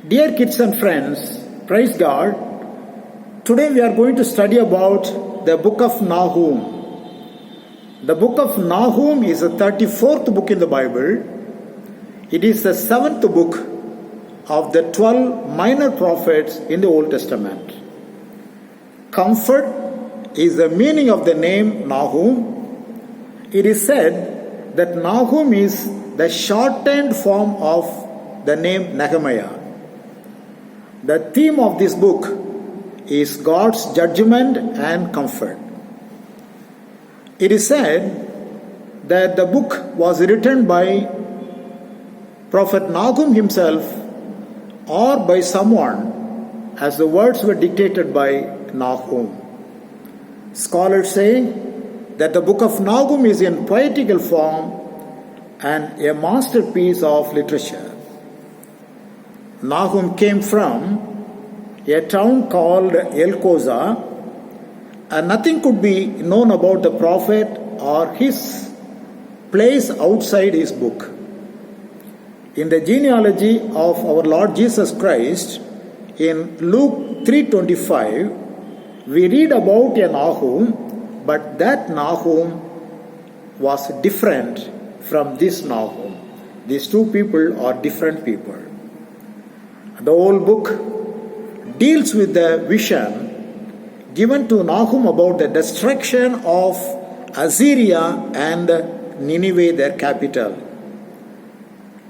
Dear kids and friends, praise God. Today we are going to study about the book of Nahum. The book of Nahum is the 34th book in the Bible. It is the 7th book of the 12 minor prophets in the Old Testament. Comfort is the meaning of the name Nahum. It is said that Nahum is the shortened form of the name Nehemiah. The theme of this book is God's judgment and comfort. It is said that the book was written by Prophet Nahum himself or by someone as the words were dictated by Nahum. Scholars say that the book of Nahum is in poetical form and a masterpiece of literature. Nahum came from a town called El-Koza, and nothing could be known about the prophet or his place outside his book. In the genealogy of our Lord Jesus Christ, in Luke 3:25, we read about a Nahum, but that Nahum was different from this Nahum. These two people are different people. The whole book deals with the vision given to Nahum about the destruction of Assyria and Nineveh, their capital.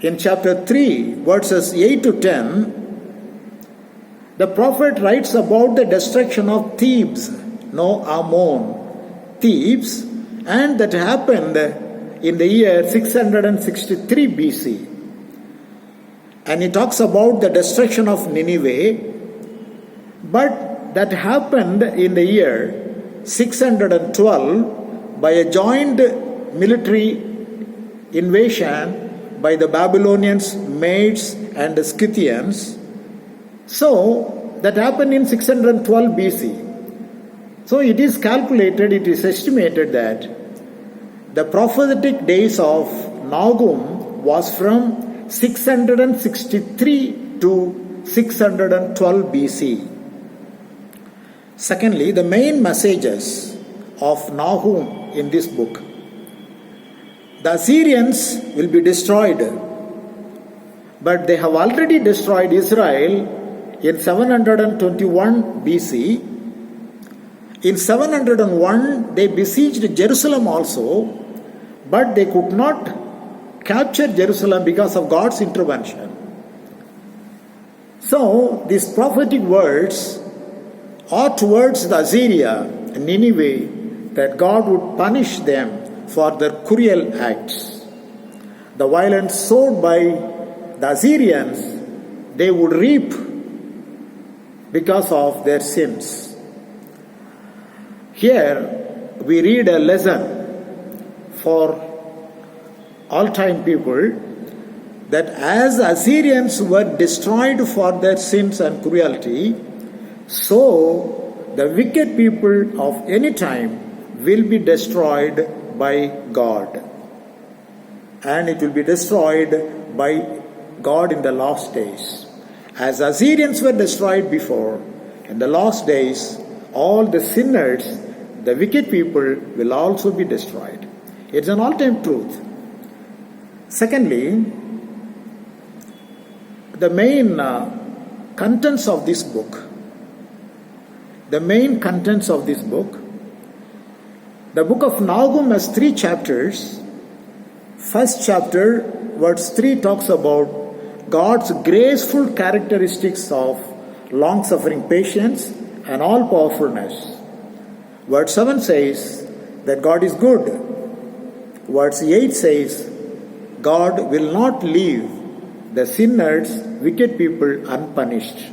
In chapter 3, verses 8 to 10, the prophet writes about the destruction of Thebes, Ammon, Thebes, and that happened in the year 663 BC. And he talks about the destruction of Nineveh, but that happened in the year 612 by a joint military invasion by the Babylonians, Medes, and the Scythians. So, that happened in 612 BC. So, it is calculated, it is estimated that the prophetic days of Nahum was from 663 to 612 BC. Secondly, the main messages of Nahum in this book. The Assyrians will be destroyed, but they have already destroyed Israel in 721 BC. In 701, they besieged Jerusalem also, but they could not capture Jerusalem because of God's intervention. So, these prophetic words are towards the Assyria and Nineveh that God would punish them for their cruel acts. The violence sowed by the Assyrians, they would reap because of their sins. Here, we read a lesson for all-time people that as Assyrians were destroyed for their sins and cruelty, so the wicked people of any time will be destroyed by God. And it will be destroyed by God in the last days. As Assyrians were destroyed before, in the last days, all the sinners, the wicked people will also be destroyed. It's an all-time truth. Secondly, the main contents of this book. The book of Nahum has 3 chapters. First chapter, verse 3 talks about God's graceful characteristics of long-suffering patience and all-powerfulness. Verse 7 says that God is good. Verse 8 says God will not leave the sinners, wicked people unpunished.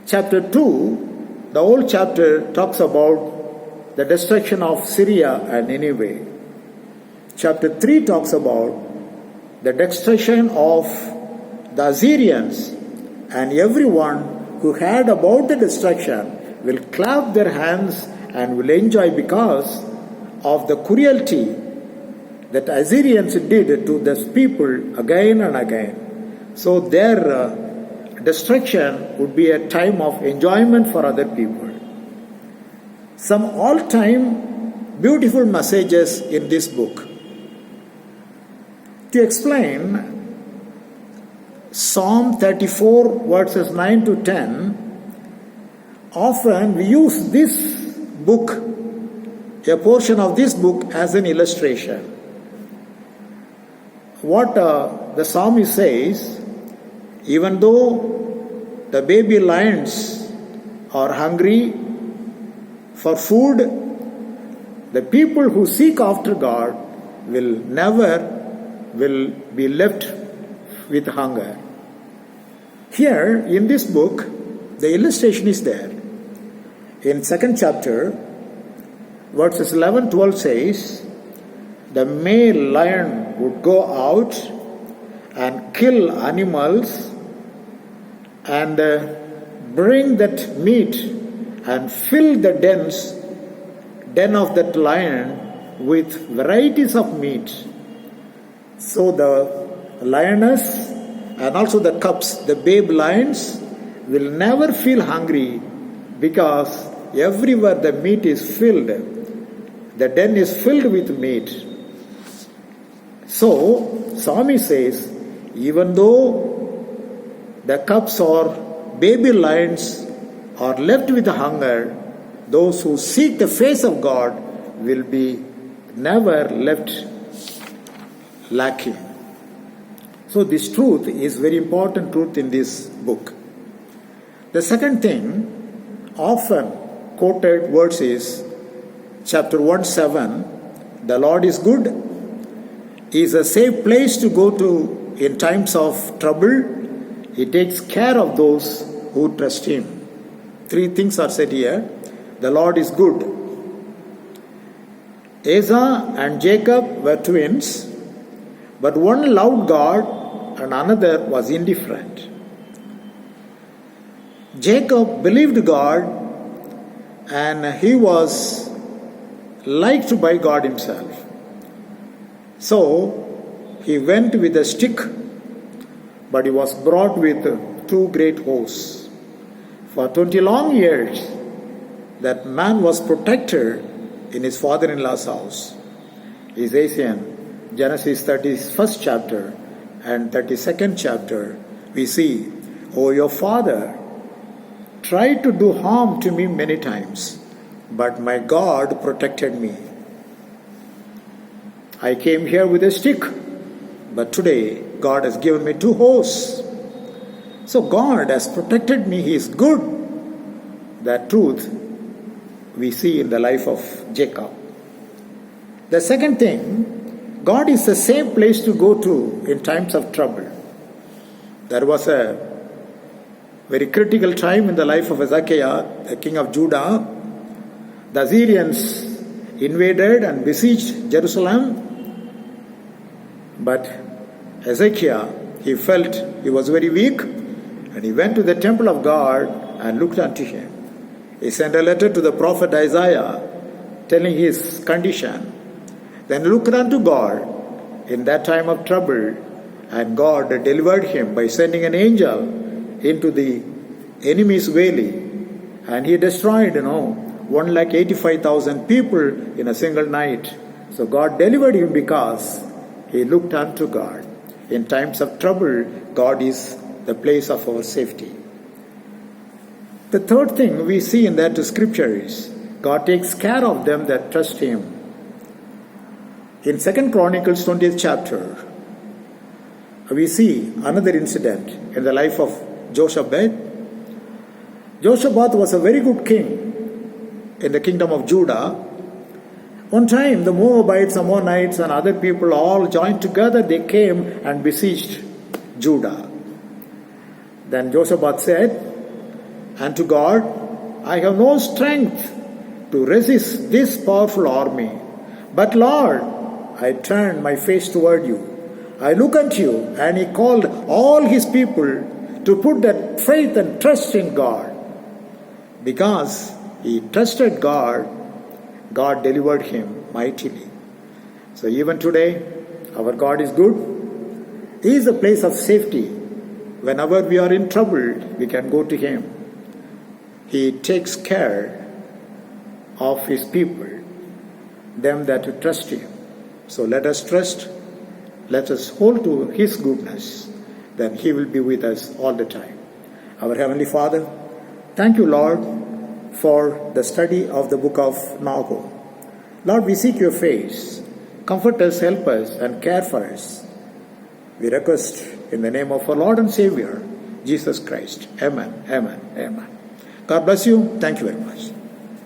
Chapter 2, the whole chapter talks about the destruction of Syria and Nineveh. Chapter 3 talks about the destruction of the Assyrians, and everyone who heard about the destruction will clap their hands and will enjoy because of the cruelty that Assyrians did to these people again and again. So their destruction would be a time of enjoyment for other people. Some all-time beautiful messages in this book. To explain Psalm 34 verses 9 to 10, often we use this book, a portion of this book, as an illustration. What the psalmist says, even though the baby lions are hungry for food, the people who seek after God will be left with hunger. Here in this book, the illustration is there. In 2nd chapter, verses 11-12 says, the male lion would go out and kill animals and bring that meat and fill the den of that lion with varieties of meat. So the lioness and also the cubs, the babe lions, will never feel hungry because everywhere the meat is filled, the den is filled with meat. So, Psalmist says, even though the cubs or baby lions are left with hunger, those who seek the face of God will be never left lacking. So this truth is very important truth in this book. The second thing, often quoted verse is chapter 1:7, the Lord is good, He is a safe place to go to in times of trouble. He takes care of those who trust Him. Three things are said here. The Lord is good. Esau and Jacob were twins, but one loved God and another was indifferent. Jacob believed God and he was liked by God Himself. So he went with a stick, but he was brought with two great horses. For 20 long years, that man was protected in his father-in-law's house. It says in Genesis 31st chapter and 32nd chapter, we see, "Oh, your father tried to do harm to me many times, but my God protected me. I came here with a stick, but today God has given me two horses. So God has protected me. He is good." That truth we see in the life of Jacob. The second thing, God is the same place to go to in times of trouble. There was a very critical time in the life of Hezekiah, the king of Judah. The Assyrians invaded and besieged Jerusalem. But Hezekiah, he felt he was very weak, and he went to the temple of God and looked unto Him. He sent a letter to the prophet Isaiah telling his condition. Then looked unto God in that time of trouble, and God delivered him by sending an angel into the enemy's valley, and he destroyed 185,000 people in a single night. So God delivered him because he looked unto God. In times of trouble, God is the place of our safety. The third thing we see in that scripture is God takes care of them that trust Him. In 2nd Chronicles 20th chapter, we see another incident in the life of Jehoshaphat. Jehoshaphat was a very good king in the kingdom of Judah. One time the Moabites, Ammonites and other people all joined together. They came and besieged Judah. Then Jehoshaphat said unto God, "I have no strength to resist this powerful army. But Lord, I turn my face toward you. I look unto you." And he called all his people to put that faith and trust in God. Because he trusted God, God delivered him mightily. So even today, our God is good. He is a place of safety Whenever we are in trouble, we can go to Him. He takes care of His people, them that trust Him. So let us trust, let us hold to His goodness, then He will be with us all the time. Our Heavenly Father, thank you, Lord, for the study of the book of Nahum. Lord, we seek your face. Comfort us, help us, and care for us. We request in the name of our Lord and Savior, Jesus Christ. Amen, amen, amen. God bless you. Thank you very much.